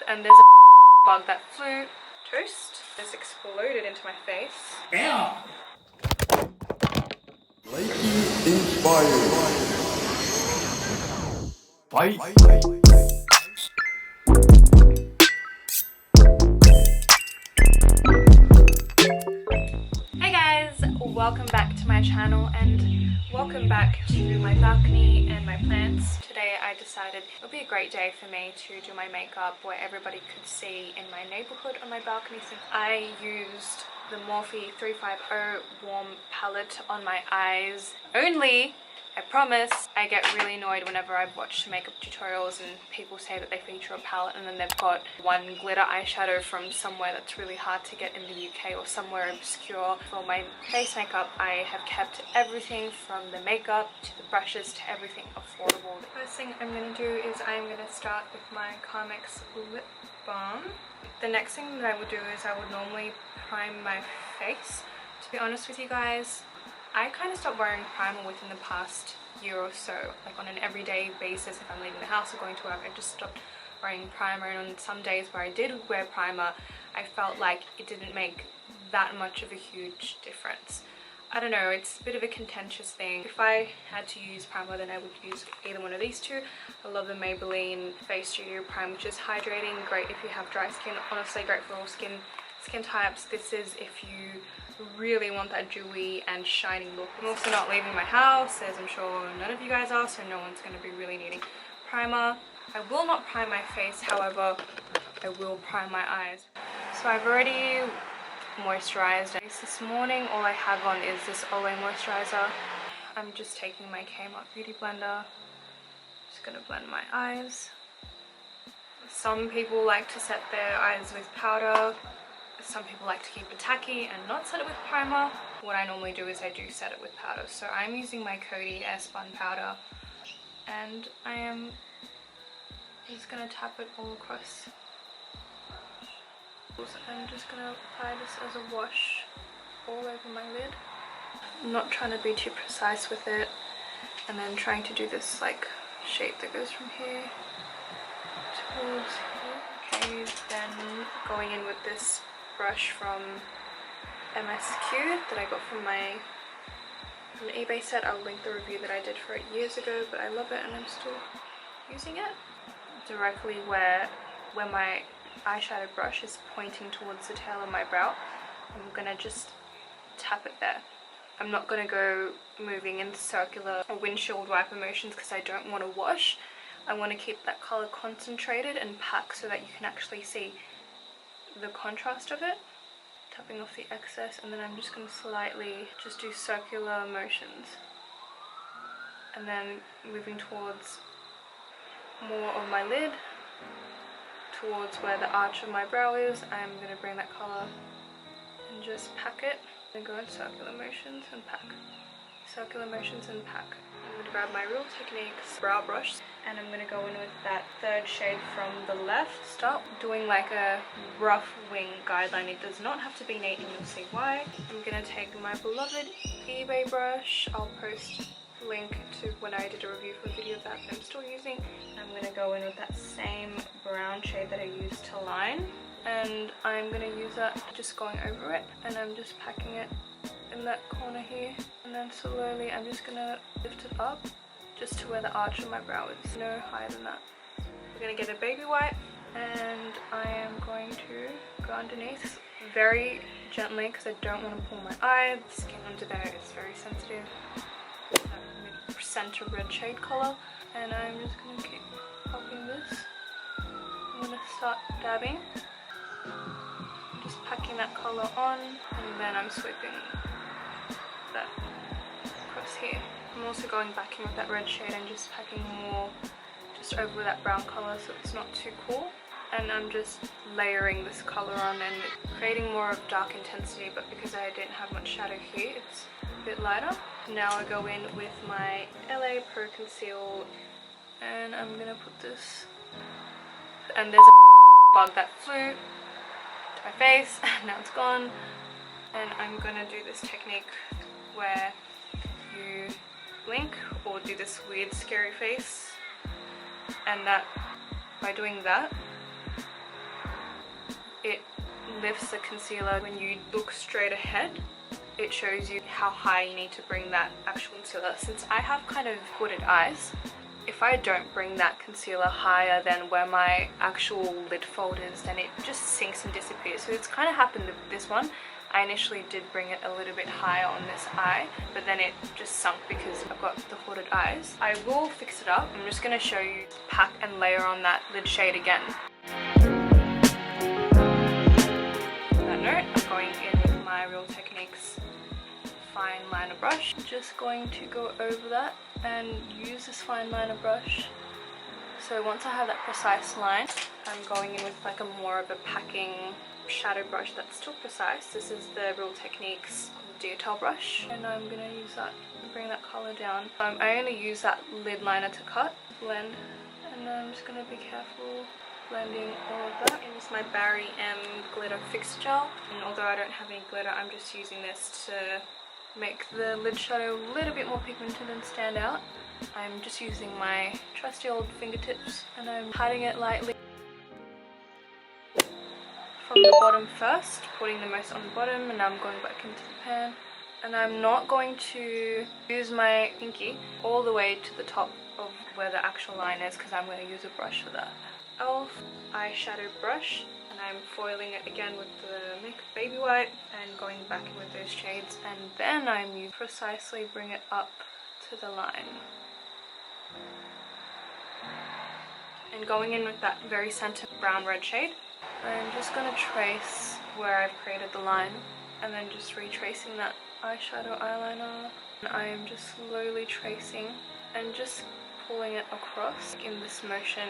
And there's a bug that flew. Toast just exploded into my face. Yeah. Likey inspired. Fight. Hey guys, welcome back to my channel and welcome back to my balcony and my plants. Today I decided it would be a great day for me to do my makeup where everybody could see in my neighborhood on my balcony, since I used the Morphe 35O warm palette on my eyes only. I promise. I get really annoyed whenever I watch makeup tutorials and people say that they feature a palette and then they've got one glitter eyeshadow from somewhere that's really hard to get in the UK or somewhere obscure. For my face makeup, I have kept everything from the makeup to the brushes to everything affordable. The first thing I'm going to do is I'm going to start with my Carmex lip balm. The next thing that I would do is I would normally prime my face. To be honest with you guys, I kind of stopped wearing primer within the past year or so. Like on an everyday basis, if I'm leaving the house or going to work, I just stopped wearing primer. And on some days where I did wear primer, I felt like it didn't make that much of a huge difference. I don't know, it's a bit of a contentious thing. If I had to use primer, then I would use either one of these two. I love the Maybelline Face Studio Prime, which is hydrating, great if you have dry skin, honestly great for all skin types. This is if you really want that dewy and shiny look. I'm also not leaving my house, as I'm sure none of you guys are, so no one's going to be really needing primer. I will not prime my face, however I will prime my eyes. So I've already moisturized this morning. All I have on is this Olay moisturizer. I'm just taking my Kmart beauty blender, just going to blend my eyes. Some people like to set their eyes with powder. Some people like to keep it tacky and not set it with primer. What I normally do is I do set it with powder. So I'm using my COTY Spun powder and I am just going to tap it all across. I'm just going to apply this as a wash all over my lid. I'm not trying to be too precise with it, and then trying to do this like shape that goes from here towards here. Okay, then going in with this brush from MSQ that I got from an eBay set. I'll link the review that I did for it years ago, but I love it and I'm still using it. Directly where my eyeshadow brush is pointing towards the tail of my brow, I'm gonna just tap it there. I'm not gonna go moving in circular or windshield wiper motions because I don't want to wash. I want to keep that color concentrated and packed so that you can actually see the contrast of it. Tapping off the excess, and then I'm just going to slightly just do circular motions, and then moving towards more of my lid, towards where the arch of my brow is. I'm going to bring that color and just pack it, and go in circular motions and pack, circular motions and pack. I'm going to grab my Real Techniques brow brush and I'm going to go in with that third shade from the left. Start doing like a rough wing guideline. It does not have to be neat and you'll see why. I'm going to take my beloved eBay brush. I'll post a link to when I did a review for a video of that I'm still using. I'm going to go in with that same brown shade that I used to line, and I'm going to use that just going over it, and I'm just packing it in that corner here, and then slowly I'm just gonna lift it up just to where the arch of my brow is, no higher than that. We're gonna get a baby wipe and I am going to go underneath very gently because I don't want to pull my eye. The skin under there is very sensitive. Center red shade color, and I'm just gonna keep popping this. I'm gonna start dabbing, just packing that color on, and then I'm sweeping that across here. I'm also going back in with that red shade and just packing more just over that brown color so it's not too cool. And I'm just layering this color on and creating more of dark intensity, but because I didn't have much shadow here, it's a bit lighter. Now I go in with my LA Pro Conceal and I'm gonna put this, and there's a bug that flew to my face and now it's gone. And I'm gonna do this technique where you blink or do this weird scary face, and that by doing that it lifts the concealer. When you look straight ahead, it shows you how high you need to bring that actual concealer. Since I have kind of hooded eyes, if I don't bring that concealer higher than where my actual lid fold is, then it just sinks and disappears. So it's kind of happened with this one. I initially did bring it a little bit higher on this eye, but then it just sunk because I've got the hooded eyes. I will fix it up. I'm just going to show you pack and layer on that lid shade again. On that note, I'm going in with my Real Techniques fine liner brush. Just going to go over that and use this fine liner brush. So once I have that precise line, I'm going in with like a more of a packing shadow brush that's still precise. This is the Real Techniques detail brush, and I'm gonna use that to bring that color down. I only use that lid liner to blend, and I'm just gonna be careful blending all of that. And use my Barry M glitter fix gel, and although I don't have any glitter, I'm just using this to make the lid shadow a little bit more pigmented and stand out. I'm just using my trusty old fingertips, and I'm patting it lightly from the bottom first, putting the most on the bottom, and now I'm going back into the pan. And I'm not going to use my pinky all the way to the top of where the actual line is, because I'm going to use a brush for that. e.l.f. eyeshadow brush, and I'm foiling it again with the Makeup Baby White and going back in with those shades, and then I'm precisely bring it up to the line. And going in with that very center brown red shade, I'm just going to trace where I've created the line, and then just retracing that eyeshadow eyeliner. And I am just slowly tracing and just pulling it across in this motion,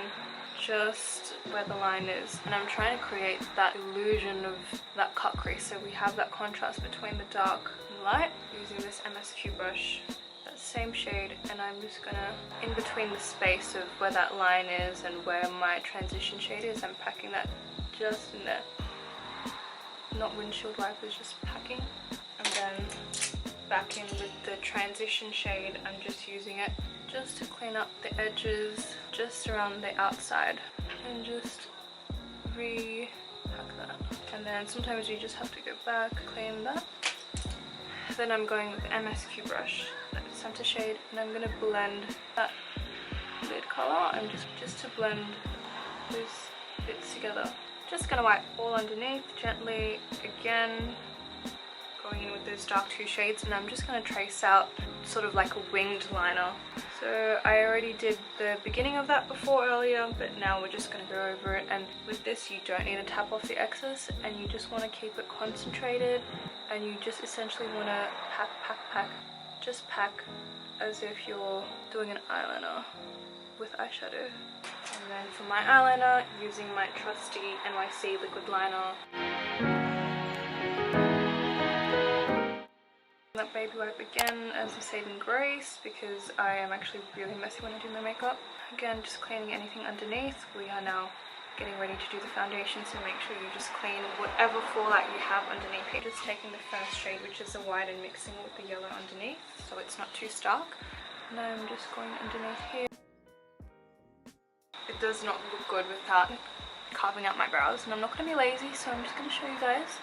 just where the line is. And I'm trying to create that illusion of that cut crease, so we have that contrast between the dark and light, using this MSQ brush, that same shade. And I'm just gonna, in between the space of where that line is and where my transition shade is, I'm packing that just in there. Not windshield wipers, just packing. And then back in with the transition shade, I'm just using it just to clean up the edges just around the outside, and just re-pack that. And then sometimes you just have to go back, clean that. Then I'm going with the MSQ brush, that center shade, and I'm gonna blend that lid color, and just to blend those bits together. Just gonna wipe all underneath gently again, going in with those dark two shades, and I'm just gonna trace out sort of like a winged liner. So I already did the beginning of that before earlier, but now we're just gonna go over it. And with this, you don't need to tap off the excess, and you just want to keep it concentrated, and you just essentially want to pack. Just pack as if you're doing an eyeliner with eyeshadow. And then for my eyeliner, using my trusty NYC liquid liner. That baby wipe again as a saving grace, because I am actually really messy when I do my makeup. Again, just cleaning anything underneath. We are now getting ready to do the foundation, so make sure you just clean whatever fallout you have underneath here. Just taking the first shade, which is the white, and mixing it with the yellow underneath, so it's not too stark. And I'm just going underneath here. It does not look good without carving out my brows, and I'm not going to be lazy, so I'm just going to show you guys.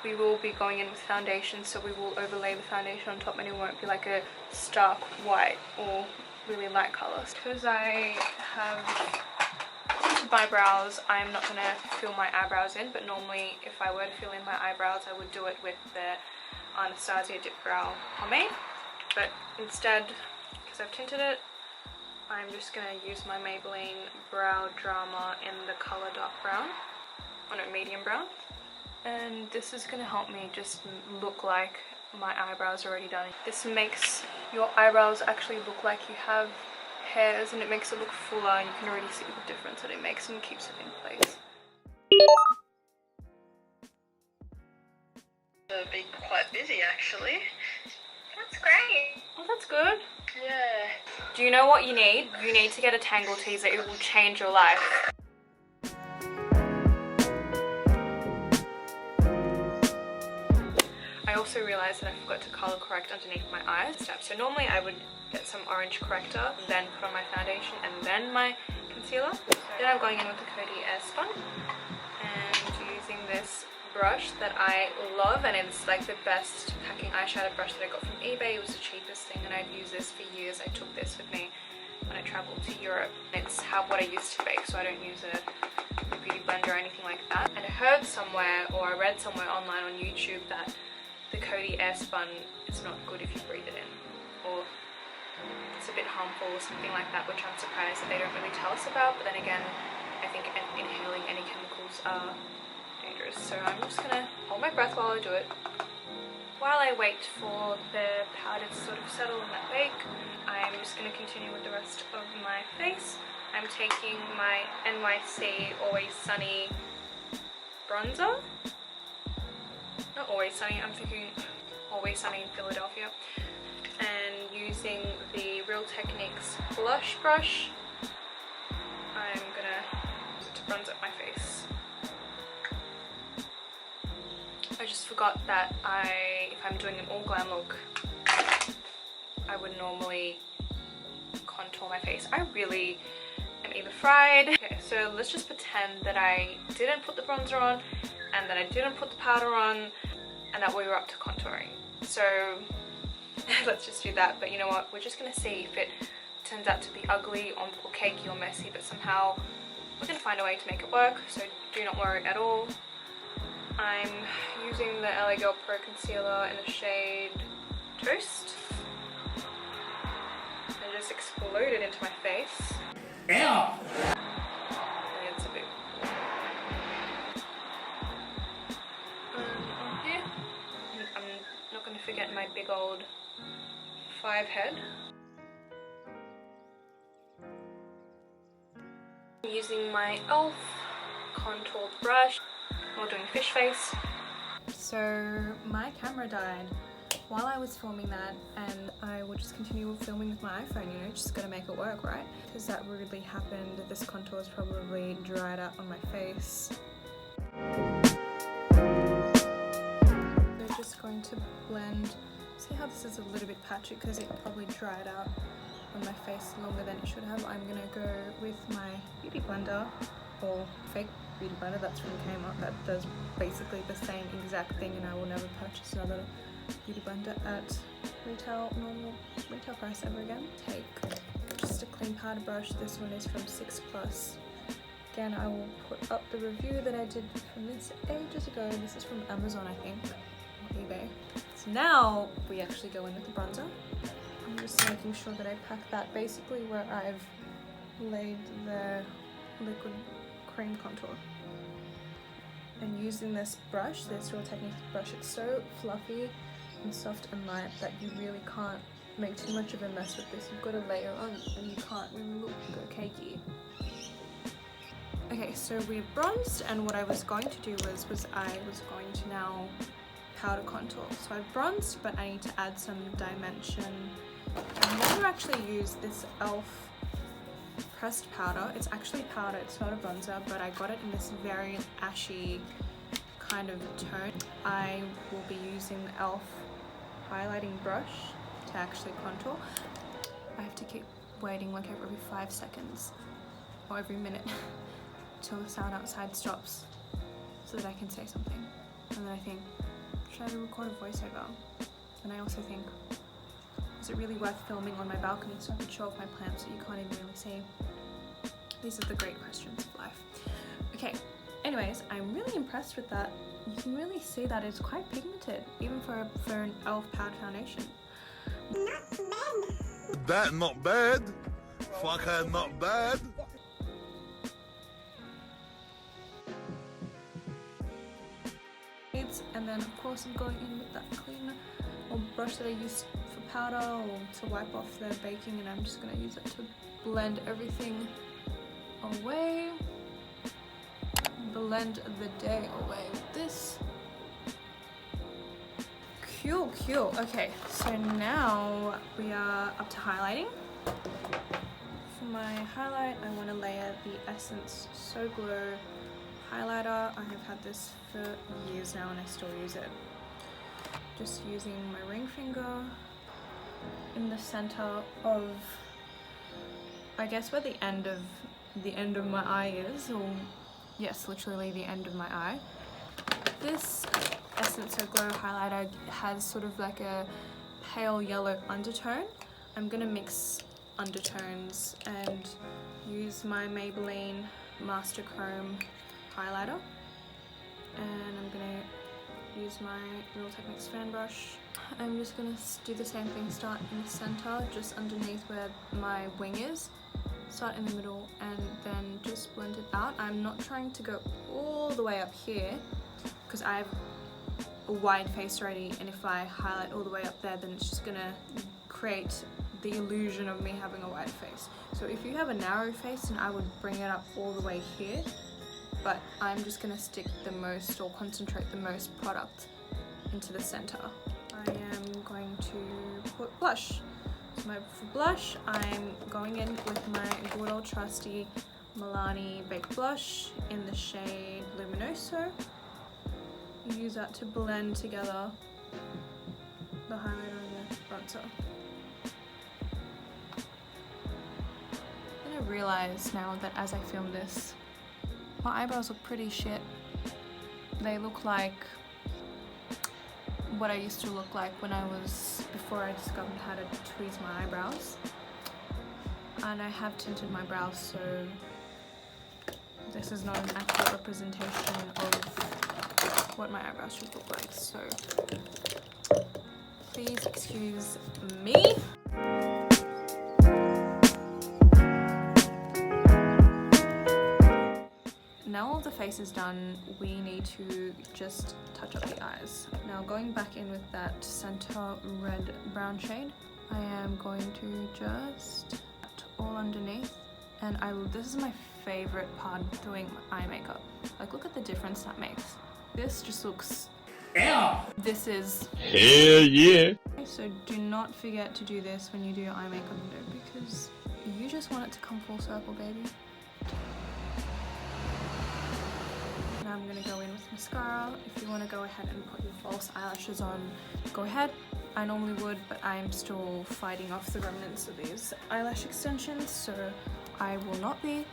We will be going in with foundation, so we will overlay the foundation on top, and it won't be like a stark white or really light colours. Because I have tinted my brows, I'm not going to fill my eyebrows in, but normally if I were to fill in my eyebrows, I would do it with the Anastasia Dip Brow Pomade. But instead, because I've tinted it, I'm just going to use my Maybelline Brow Drama in the colour dark brown, medium brown. And this is going to help me just look like my eyebrows are already done. This makes your eyebrows actually look like you have hairs, and it makes it look fuller, and you can already see the difference that it makes and keeps it in place. Been quite busy actually. That's great. Oh, that's good. Yeah. Do you know what you need? You need to get a Tangle Teaser. It will change your life. I also realized that I forgot to color correct underneath my eyes. So normally I would get some orange corrector, then put on my foundation and then my concealer. Then I'm going in with the COTY Airspun and using this brush that I love, and it's like the best packing eyeshadow brush that I got from eBay. It was the cheapest thing and I've used this for years. I took this with me when I traveled to Europe. It's what I used to bake, so I don't use a beauty blender or anything like that. And I heard somewhere, or I read somewhere online on YouTube, that the COTY Airspun is not good if you breathe it in, or it's a bit harmful or something like that, which I'm surprised that they don't really tell us about. But then again, I think inhaling any chemicals are dangerous. So I'm just gonna hold my breath while I do it. While I wait for the powder to sort of settle in that bake, I'm just going to continue with the rest of my face. I'm taking my NYC Always Sunny bronzer. Not Always Sunny, I'm thinking Always Sunny in Philadelphia. And using the Real Techniques blush brush, I'm going to use it to bronze up my face. I just forgot that if I'm doing an all glam look, I would normally contour my face. I really am either fried. Okay, so let's just pretend that I didn't put the bronzer on and that I didn't put the powder on and that we were up to contouring. So let's just do that. But you know what? We're just gonna see if it turns out to be ugly or cakey or messy, but somehow we're gonna find a way to make it work. So do not worry at all. I'm using the LA Girl Pro Concealer in the shade Toast. It just exploded into my face. Ow! And it's a bit... on here. I'm not going to forget my big old 5 head. I'm using my e.l.f. contoured brush. We're doing fish face. So my camera died while I was filming that, and I would just continue filming with my iPhone, you know, just gotta make it work, right? Because that rudely happened. This contour is probably dried out on my face. So just going to blend. See how this is a little bit patchy because it probably dried out on my face longer than it should have. I'm gonna go with my beauty blender, or fake beauty blender, that's from Kmart, that does basically the same exact thing, and I will never purchase another beauty blender at normal retail price ever again. Take just a clean powder brush. This one is from 6+. Again, I will put up the review that I did from this ages ago. This is from Amazon, I think, or eBay. So now we actually go in with the bronzer. I'm just making sure that I pack that basically where I've laid the liquid cream contour. And using this brush, this Real Techniques brush, it's so fluffy and soft and light that you really can't make too much of a mess with this. You've got to layer on and you can't really go cakey. Okay, so we've bronzed, and what I was going to do was I was going to now powder contour. So I've bronzed, but I need to add some dimension. I've never actually used this e.l.f. pressed powder. It's actually powder, it's not a bronzer, but I got it in this very ashy kind of tone. I will be using the e.l.f. highlighting brush to actually contour. I have to keep waiting like every 5 seconds or every minute till the sound outside stops so that I can say something. And then I think, should I record a voiceover? And I also think, is it really worth filming on my balcony so I can show off my plants that you can't even really see? These are the great questions of life. Okay, anyways, I'm really impressed with that. You can really see that it's quite pigmented, even for an e.l.f. powder foundation. Not bad. That not bad. Fucker, not bad. And then of course I'm going in with that clean or brush that I used for powder or to wipe off the baking, and I'm just going to use it to blend everything away. Blend the day away with this. Cool. Okay, so now we are up to highlighting. For my highlight, I want to layer the Essence So Glow highlighter. I have had this for years now and I still use it. just using my ring finger in the center of, I guess, where the end of my eye is, or yes, literally the end of my eye. This Essence So Glow highlighter has sort of like a pale yellow undertone. I'm gonna mix undertones and use my Maybelline Master Chrome highlighter, and I'm gonna use my Real Techniques fan brush. I'm just gonna do the same thing, start in the center, just underneath where my wing is, start in the middle, and then just blend it out. I'm not trying to go all the way up here because I have a wide face already, and if I highlight all the way up there, then it's just gonna create the illusion of me having a wide face. So if you have a narrow face, then I would bring it up all the way here, but I'm just gonna stick the most, or concentrate the most product into the center. I am going to put blush. So for blush, I'm going in with my good old trusty Milani Baked Blush in the shade Luminoso. Use that to blend together the highlighter and the bronzer. Then I realize now that as I film this, my eyebrows look pretty shit. They look like what I used to look like before I discovered how to tweeze my eyebrows. And I have tinted my brows, so this is not an accurate representation of what my eyebrows should look like. So please excuse me. Now all the face is done, we need to just touch up the eyes. Now going back in with that center red brown shade, I am going to just put all underneath, and this is my favorite part of doing eye makeup. Like, look at the difference that makes. This just looks, yeah. This is hell yeah. So do not forget to do this when you do your eye makeup video, because you just want it to come full circle, baby. Now I'm going to go in with mascara. If you want to go ahead and put your false eyelashes on, go ahead. I normally would, but I'm still fighting off the remnants of these eyelash extensions, so I will not be.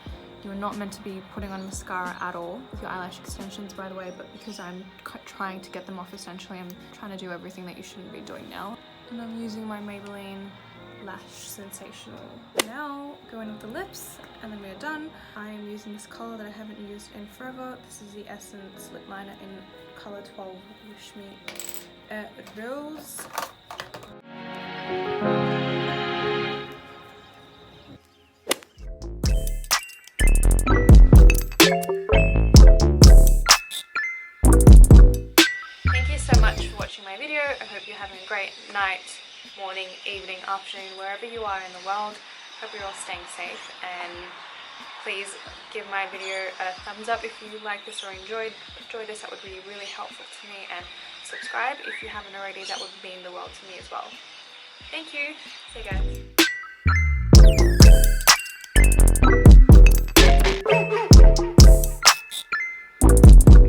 You're not meant to be putting on mascara at all with your eyelash extensions, by the way, but because I'm trying to get them off, essentially, I'm trying to do everything that you shouldn't be doing now. And I'm using my Maybelline Lash Sensational. Now go in with the lips, and then we're done. I am using this color that I haven't used in forever. This is the Essence lip liner in color 12 Wish Me Rose. Thank you so much for watching my video. I hope you're having a great night, morning, evening, afternoon, wherever you are in the world. Hope you're all staying safe, and please give my video a thumbs up if you like this or enjoyed this. That would be really helpful to me, and subscribe if you haven't already. That would mean the world to me as well. Thank you. See you guys.